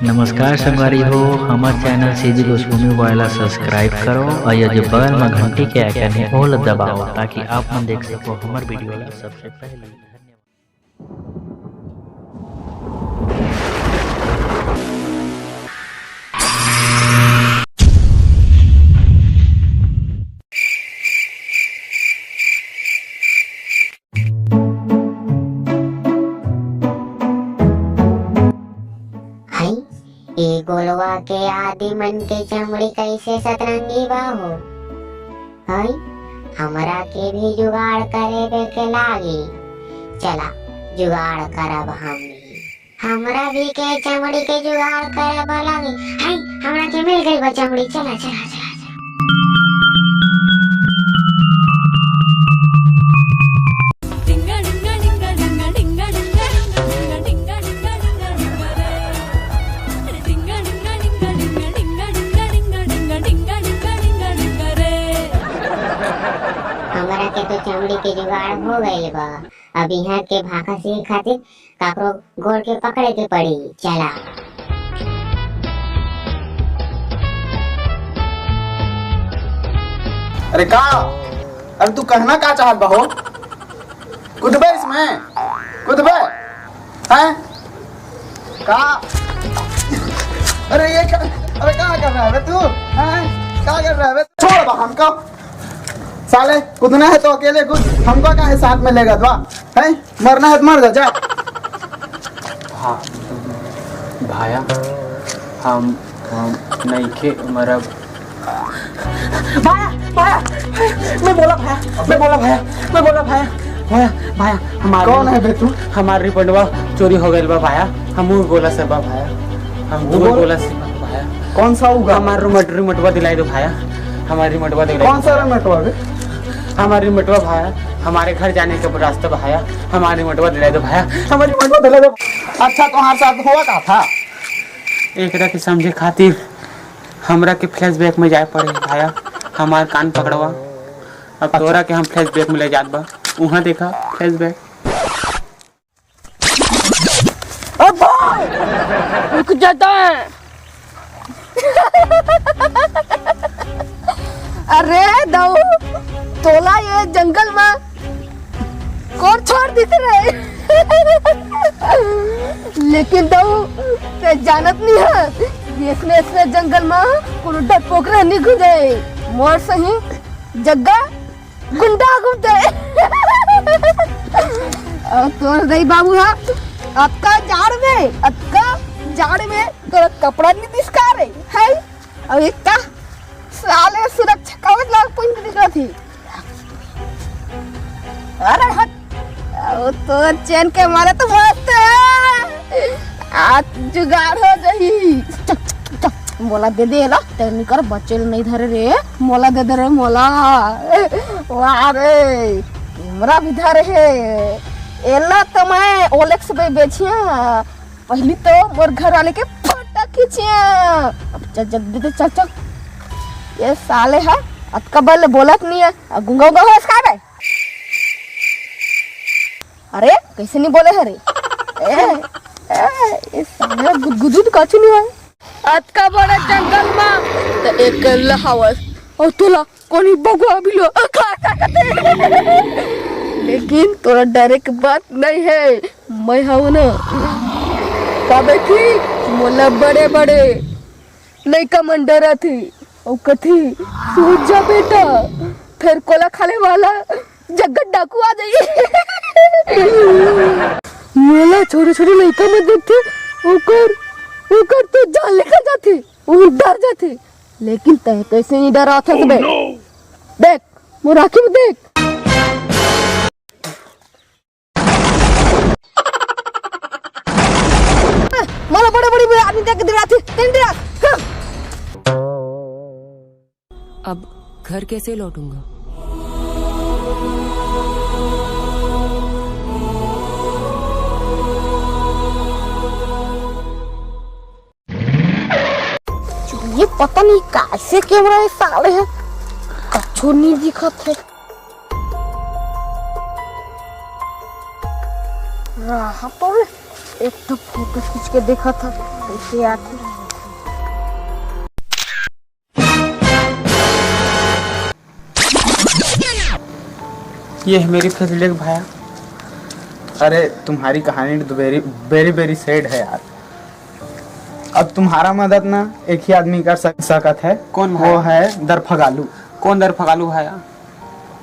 नमस्कार संगवारी हो, हमारे चैनल सीजी गोस्वामी वाला सब्सक्राइब करो और ये जो बगल में घंटी के आइकन है वो दबाओ ताकि आप मन देख सको हमारे वीडियो ला सबसे पहले। ए गोलवा के आदि मन के चमड़ी कैसे सतरंगी बाहो हई हमरा के भी जुगाड़ करे के लागी। चला जुगाड़ करब हमरा भी के चमड़ी के जुगाड़ करब लागी। हई हमरा के मिल गई बा चमड़ी। चला चला चला हमरा के तो चमड़ी के जुगाड़ हो गई बा। अब यहाँ के भागा से खातिर काकरो गोड़ के पकड़े के पड़ी। चला अरे का अरे तू कहना का चाहत बहो? कूदबे इसमें कूदबे हैं का? अरे ये अरे क्या कर रहा है तू हैं? क्या कर रहा है? छोड़ बा हमको साले। कूदना है तो अकेले कूद, हमको का है साथ में लेगा तो है? मरना है तो मर जा। हाँ भाया हम नहीं के मरब। भाया भाया मैं बोला भाया हमारे कौन है बे तू? हमारी रिपोर्टवा चोरी हो गई बा भाया। हम बोला से बा भाया, हम बोला से बा भाया। कौन सा होगा? हमारा रिमोटवा दिलाई दो भाया। हमारी रिमोटवा दिलाई। कौन सा रिमोटवा बे? हमारी रिमोटवा भाया, हमारे घर जाने का रास्ता भाया। हमारी रिमोटवा दिलाई दो भाया। हमारी रिमोटवा दिला दो। अच्छा तुम्हारे साथ हुआ का था? एक के समझे खातिर हमरा के फ्लैशबैक में जाए पड़े भाया। हमार कान पकड़वा। अब तोरा के हम फ्लैशबैक में ले जात बा। वहाँ देखा फ्लैशबैक। रुक जाता है। अरे दाऊ तोला ये जंगल में कौन छोड़ दी रहे? लेकिन दाऊ ते जानत नहीं है इसने जंगल में कोनो डरपोक नहीं घुसे मोर सही जग्गा गुंडा घूमते। तो रही बाबू है आपका जाड़ में तो कपड़ा नहीं दिखा रही है। अब एक का साले सुरक्षा कवच लाग पॉइंट दिख रही थी। अरे हट तो चैन के मारे तो मस्त है। आज जुगाड़ हो गई। मोला दे दे ला तेरे कर बच्चे नहीं धरे रे। मोला दे दे रे मोला। वाह रे हमरा भी धरे है। एला तो मैं ओलेक्स पे बेचिया। पहली तो मोर घर वाले के फोटो खींचिया। अब चल ये साले है अतका बल बोलत नहीं है। गुंगा गुंगा हो इसका बे। अरे कैसे नहीं बोले हरे? ए साले गुदगुदू काचू नहीं है। अतका बड़ा जंगल में तो एक लहावस और तोला कोनी बगवा भी लो लेकिन तोरा डरे की बात नहीं है। मैं हूं ना का बेटी मोला बड़े बड़े नहीं कमांडर थी और कथी सूझ जा बेटा फिर कोला खाने वाला जगत डाकू आ जाइए। मोला छोटे छोटे लड़का मत देखते ओकर तो जान लेकर जाते वो डर जाते। लेकिन तय कैसे नहीं डरा था सब। देख वो राखी में देख। माला बड़े बड़े आदमी देख डरा थे। अब घर कैसे लौटूंगा? ये पता नहीं कैसे कैमरा है साले है कछु नहीं दिखत है। रहा पर एक तो फोटो खींच के देखा था कैसे आती। ये है मेरी फैसले भाया। अरे तुम्हारी कहानी तो वेरी वेरी वेरी सैड है यार। अब तुम्हारा मदद ना एक ही आदमी कर सकत है। कौन वो है दरफगालू। कौन दरफगालू भाया?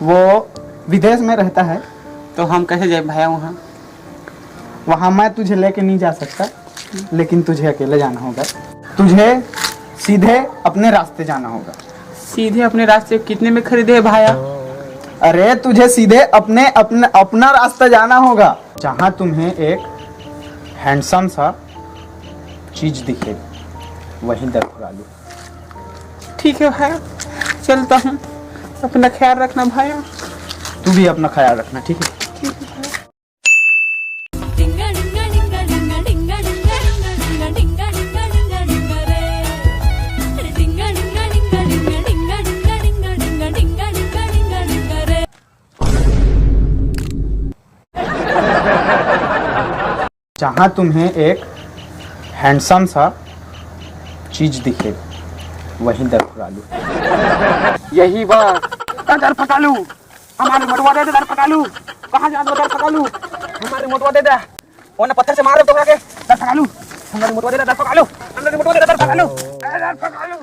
वो विदेश में रहता है। तो हम कैसे जाए भाया वहाँ? वहाँ मैं तुझे लेके नहीं जा सकता, लेकिन तुझे अकेले जाना होगा। तुझे सीधे अपने रास्ते जाना होगा। सीधे अपने रास्ते कितने में खरीदे है भाया? अरे तुझे सीधे अपना रास्ता जाना होगा, जहाँ तुम्हें एक हैंडसम सा चीज दिखे, वहीं दरफगालू। ठीक है भाया, चलता हूँ। अपना ख्याल रखना भाया। तू भी अपना ख्याल रखना, ठीक है? जहाँ तुम्हें एक हैंडसम सा चीज दिखे, वहीं दरफगालू। यही बात। दरफगालू हमारे रिमोटवा दे दे। दरफगालू कहाँ जा? दरफगालू हमारे रिमोटवा दे दे, वरना पत्थर से मार दे तो आगे। दरफगालू हमारे रिमोटवा दे दे। दरफगालू हमारे रिमोटवा दे दे। दरफगालू दरफगालू।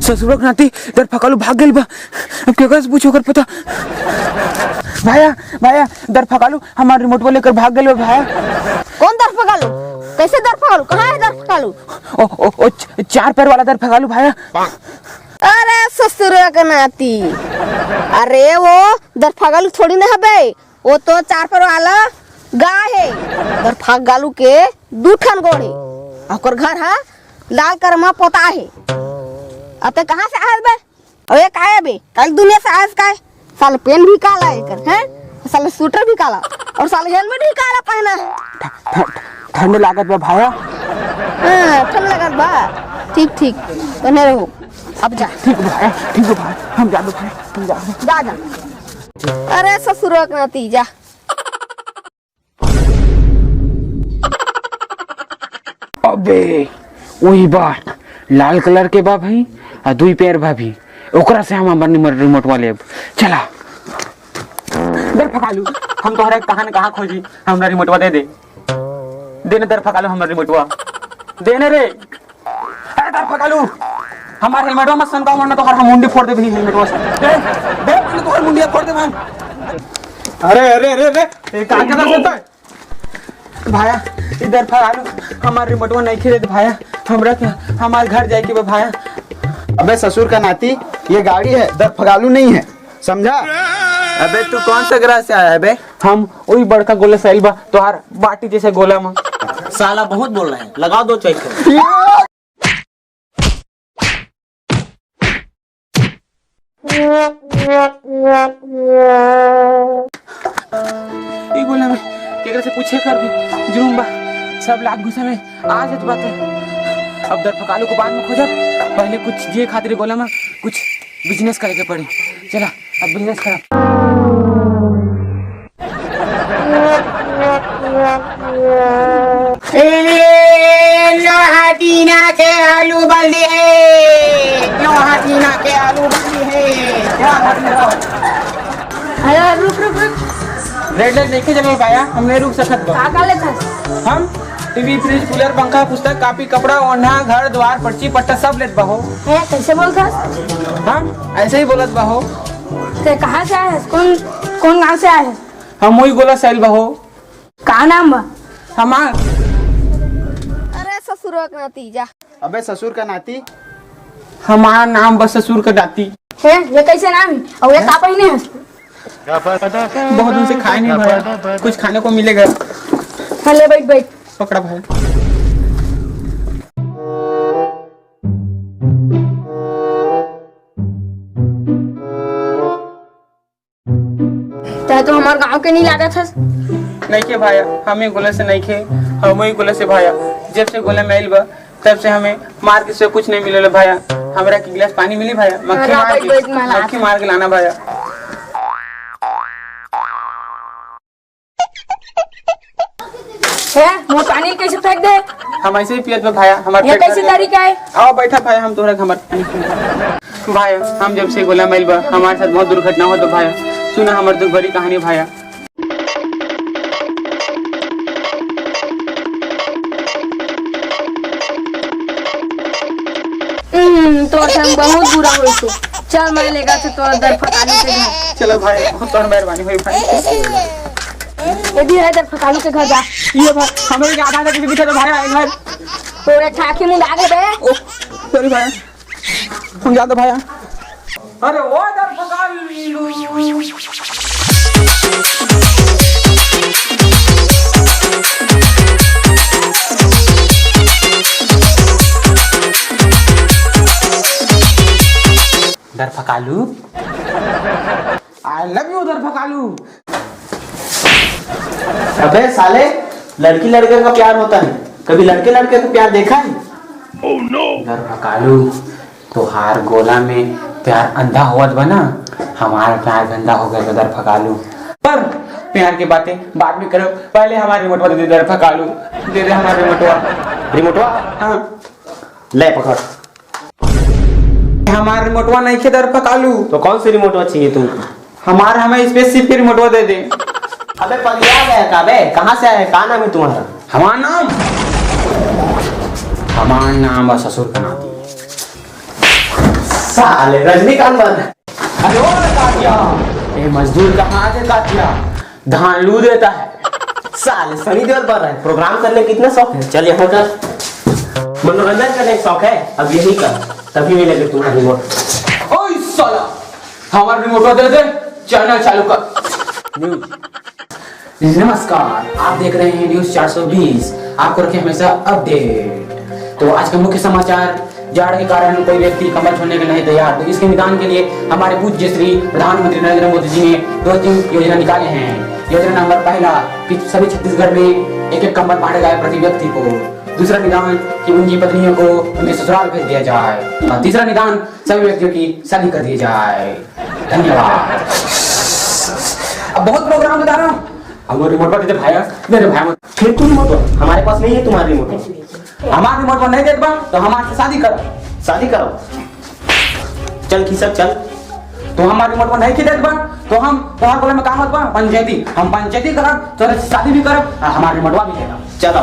ससुर के नाती दरफगालू भाग गइल बा। अब केकरा से पूछो कर पता? भाया भाया दरफगालू हमारे रिमोट लेकर भाग गइल बा भाया। कौन दरफगालू? कैसे दरफगालू? कहाँ है दरफगालू? ओ चार पैर वाला दरफगालू भाया। अरे ससुर के नाती, अरे वो दरफगालू थोड़ी ना है, वो तो चार पैर वाला गाय है। दरफगालू के दू ठन गोड़ है, और घर है लाल करमा पोता है। अब ते कहाँ से आए बे? अरे काहे बे? कल दुनिया से आए काहे? साले पेन भी काला है कर, हैं? साले स्वेटर भी काला, और साले हेलमेट भी काला पहना है। ठंड लागत बा भाया। हाँ ठंड लागत बा। ठीक ठीक बने रहो। अब जा। ठीक है भाया, ठीक है भाया, हम जा दो भाया, हम जा दो। जा जा। अरे ससुर के नाती जा। अबे वही बात, लाल कलर के बा भाई और दुई पैर भाभी, ओकरा से हम हमारे रिमोट वाले चला। दरफगालू हम तोहरा कहाँ न कहाँ खोजी, हमरा रिमोटवा दे दे। देने दरफगालू हमरा रिमोटवा देने रे। अरे दरफगालू हमारे हेलमेटवा मत सनका, वरना तोहर हम मुंडी फोड़ दे भी हेलमेटवा से। दे दे वरना तोहर मुंडी फोड़ दे हम। अरे अरे अरे अरे ये क्या क्या करता है भाया? इधर फगालू हमारे रिमोटवा नहीं खेले भाया। हमरा के हमारे घर जाए के बा भाया। अबे ससुर का नाती, ये गाड़ी है, दरफगालू नहीं है, समझा? अबे तू कौन सा ग्रास से आया है बे? हम वही बड़का गोला सैल बा तोहार बाटी जैसे गोला में। साला बहुत बोल रहे हैं, लगाओ दो चैक। ई गोला में केकरा से पूछे कर भी जुर्म बा, सब लात घुसा में आ जात बात है। अब दरफगालू को बाद में खोजब, पहले कुछ जे खातिर गोला में कुछ बिजनेस करे के पड़ी। चला अब बिजनेस करा। लोहाटीना के आलू बल्दी है, लोहाटीना के आलू बल्दी है। अरे रुक रुक रुक। रेड लाइट नहीं जमे पाया, हम नहीं रुक सकत बा। का ले था? हम टीवी, फ्रिज, कूलर, पंखा, पुस्तक, कॉपी, कपड़ा, ओढ़ना, घर द्वार, पर्ची पट्टा सब लेत बहो। है कैसे बोलता? हम ऐसे ही बोलत बहो। ते कहाँ से आया है? कौन गांव से आया है? हम वही गोला सैल बहो। का नाम बा? हमार अरे ससुर के नाती जा। अबे ससुर का नाती, हमारा नाम बस ससुर का दाती। है ये कैसे नाम है? और ये का पहने है? बहुत दिन से खाए नहीं भाया, कुछ खाने को मिलेगा। हाँ ले बैठ बैठ। पकड़ा भाई। तो हमारे गांव के नहीं लागत है। नहीं के भाया, हम ही गोले से नहीं खे, हम ही गोले से भाया। जब से गोला में आइल बा तब से हमें मार के से कुछ नहीं मिलल भैया। हमरा के गिलास पानी मिली भैया, मक्खी मार के लाना भैया। है मोर पानी कैसे फेंक दे? हम ऐसे ही पियत में भाया। हमारे ये कैसे तरीका है? आओ बैठा भाया, हम तोहरा हमारे भाया। हम जब से गोला मिल बा हमारे साथ बहुत दुर्घटना हो तो भाया सुना हमारे दुख भरी कहानी भाया। तो हम बहुत बुरा हुई तो चल मैं लेगा तो तोरा दर फकालू के घर। चलो भाई तोहर मेहरबानी हुई भाई। ये भी है दर फकालू के घर जा। ये भाई हमें आधा आधा किसी दिखा तो भाया घर तोरे ठाकी मुंह आगे बे। ओ सॉरी भाया, हम जाते भाया। अरे वो दर फकालू दरफकालू, आई लव यू दरफकालू। अबे साले, लड़की लड़के का प्यार होता है, कभी लड़के लड़के का प्यार देखा है? Oh no! दरफकालू तोहार गोला में प्यार अंधा हुआ बना, हमारा प्यार गंदा हो गया दरफकालू। पर प्यार की बातें बाद में करो, पहले हमारी रिमोटवा दे दे दरफकालू। दे दे हमारी रिमोटवा। रिमोटवा? हाँ ले पकड़। हमारा रिमोटवा नहीं खे दरफकालू। तो कौन सी रिमोटवा चाहिए तुमको? हमारा हमें स्पेसिफिक रिमोटवा दे दे। अबे पगला गया का बे? कहाँ से आया? कहाँ नाम है तुम्हारा? हमारा नाम और ससुर का नाम साले रजनीकांत बन। अरे वो काटिया, ये मजदूर कहाँ से काटिया? धान लू देता है। साले सनी देओल बन रहा है। प्रोग्राम करने कितना शौक है? चल यहाँ कर। मनोरंजन करने का शौक है, अब यही कर, तभी मिलेगा तुम्हारा रिमोट। ओए साला, हमारा रिमोट दे दे, चैनल चालू कर। न्यूज। नमस्कार, आप देख रहे हैं न्यूज 420, आपको रखे हमेशा अपडेट। तो आज का मुख्य समाचार, जाड़ के कारण कोई व्यक्ति कमर छोड़ने के नहीं तैयार, तो इसके निदान के लिए हमारे पूज्य श्री प्रधानमंत्री नरेंद्र मोदी जी ने 2-3 योजना निकाले हैं। योजना नंबर पहला कि सभी छत्तीसगढ़ में एक कम्बल बांटा जाए प्रति व्यक्ति को। दूसरा निदान कि उनकी पत्नियों को उनके ससुराल भेज दिया जाए। और तीसरा निदान सभी व्यक्तियों की शादी कर दी जाए। धन्यवाद। अब बहुत प्रोग्राम बता रहा हूँ, अब रिमोट पर देते भाई, मेरे भाई मत। फिर तुम रिमोट हमारे पास नहीं है, तुम्हारा रिमोट। हमारे रिमोट पर नहीं देते तो हमारे से शादी करो। शादी करो। चल खिसक चल। तो हमारे रिमोट पर नहीं खींचे तो हम तुम्हारे बोले में काम होता पंचायती, हम पंचायती करब तो शादी भी करब, हमारे रिमोटवा भी देगा। चलो।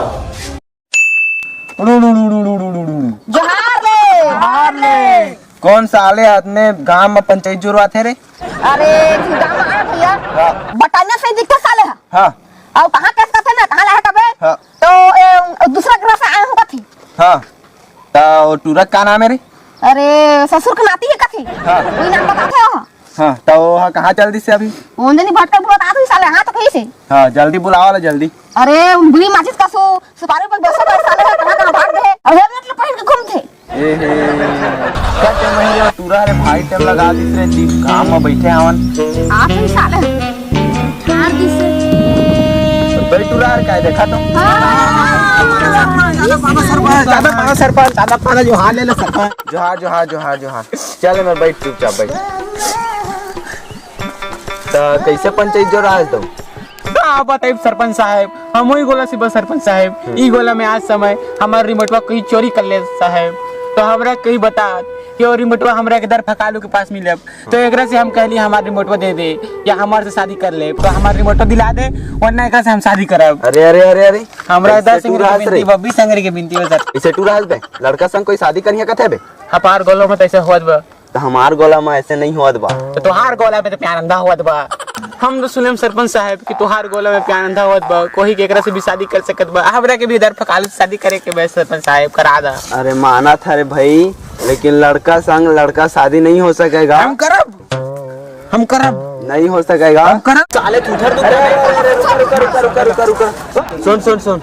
जोहार ले। कौन साले हाथ में गांव में पंचायत जुड़वा थे रे? अरे गांव में आया भैया, बटाने से दिखता साले है। हाँ अब कहाँ कैसे करते ना, कहाँ लाया कबे? हाँ। तो दूसरा ग्रह से आया हूँ कथी? हाँ, तो टूरक का नाम है रे? अरे ससुर के नाती है कथी? हाँ। वही नाम बताते हो। हाँ, तो हाँ कहाँ चल दी से अभी? ओंजनी भटका बुला आते साले, हाँ तो कहीं से? हाँ जल्दी बुलाओ ला जल्दी। अरे बुरी माचिस का सुपारी पर बसो कर साले कहाँ भाग गए? अब ये मतलब पहन के घूमते। ए हे क्या चल रही है टूरा रे भाई? टाइम लगा दी रे, दीप काम में बैठे हवन। आप ही साले ठार दी से बैठ टूरा रे काय देखा तुम? ज्यादा पाना जो हाल ले ले सरपंच। जोहार। चल मैं बैठ, चुपचाप बैठ। तो कैसे पंचायत जो राज दो? बताइए सरपंच साहब, हम वही गोला से बस सरपंच साहब, ई गोला में आज समय हमारे रिमोटवा कोई चोरी कर ले साहब, तो हमरा कहीं बता कि वो रिमोटवा हमरा के दर फकालू के पास मिले, तो एकरा से हम कहली हमारे रिमोटवा दे दे या हमारे से शादी कर ले, तो हमारे रिमोटवा दिला दे वरना एकरा से हम शादी करब। अरे हमरा 10 संगरी के 20 संगरी के बिनती हो सर। इसे टूरा हस बे, लड़का संग कोई शादी करिया कथे बे? हपार गोलो में ऐसे होत बा, तो हमार गोला में ऐसे नहीं होत बा। तो तोहार गोला में तो प्यार अंधा होत बा। हम तो सुने सरपंच साहब कि तोहार गोला में प्यार अंधा होत बा, कोई के एकरा से भी शादी कर सकत बा, हमरा के भी दर फकालू से शादी करे के बे सरपंच साहब करा दा। अरे माना था रे भाई, लेकिन लड़का संग लड़का शादी नहीं हो सकेगा। हम करब नहीं हो सकेगा। हम करब। साले तू उधर सुन,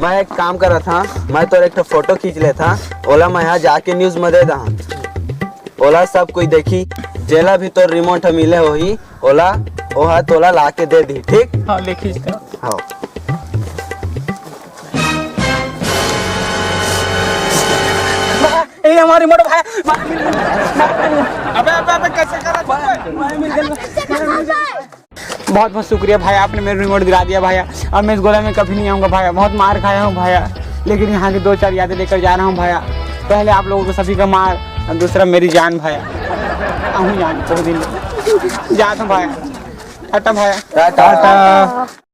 मैं एक काम कर रहा था, मैं तो एक फोटो खींच लेता, ओला मैं यहाँ जाके न्यूज में दे दा, ओला सब कोई देखी, जेला भी तो रिमोट मिले हो ही, ओला ओहा तोला ला के दे दी, ठीक? हाँ ले खींच कर। हाँ ये हमारी रिमोट भाया। अबे कैसे करा बहुत बहुत शुक्रिया भाई, आपने मेरा रिमोट दिला दिया भाई। अब मैं इस गोला में कभी नहीं आऊँगा भाई। बहुत मार खाया हूँ भाई, लेकिन यहाँ की 2-4 यादें लेकर जा रहा हूँ भाई। पहले आप लोगों को सभी का मार, और दूसरा मेरी जान भाई। आहूँ जान बहुत दिन जाता हूँ भाई। टाटा भाई, टाटा।